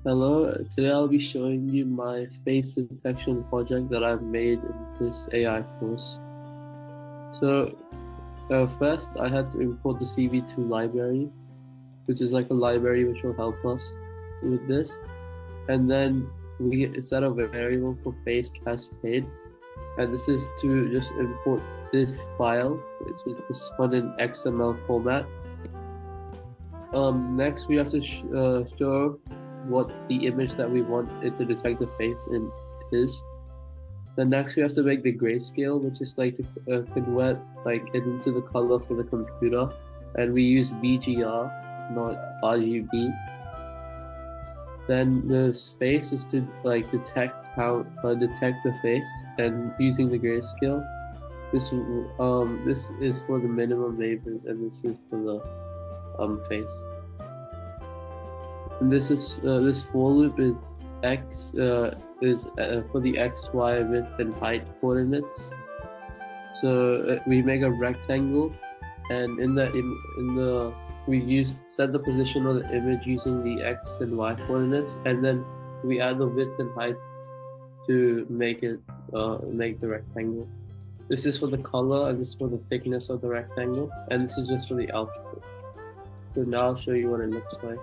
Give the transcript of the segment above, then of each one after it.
Hello, today I'll be showing you my face detection project that I've made in this AI course. So, first I had to import the CV2 library, which is like a library which will help us with this. And then we set a variable for face cascade, and this is to just import this file, which is this one in XML format. Next we have to show what the image that we want it to detect the face in is. Then next we have to make the grayscale, which is like to convert like into the color for the computer, and we use BGR, not RGB. Then the face is to like detect the face, and using the grayscale. This is for the minimum wavelength, and this is for the face. And this for loop is for the x, y, width, and height coordinates. So we make a rectangle, and we set the position of the image using the x and y coordinates, and then we add the width and height to make the rectangle. This is for the color, and this is for the thickness of the rectangle, and this is just for the output. So now I'll show you what it looks like.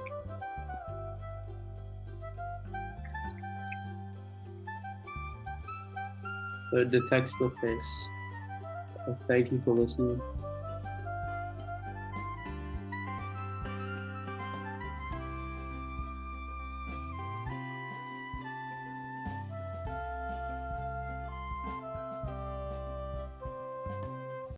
So it detects the face. Thank you for listening.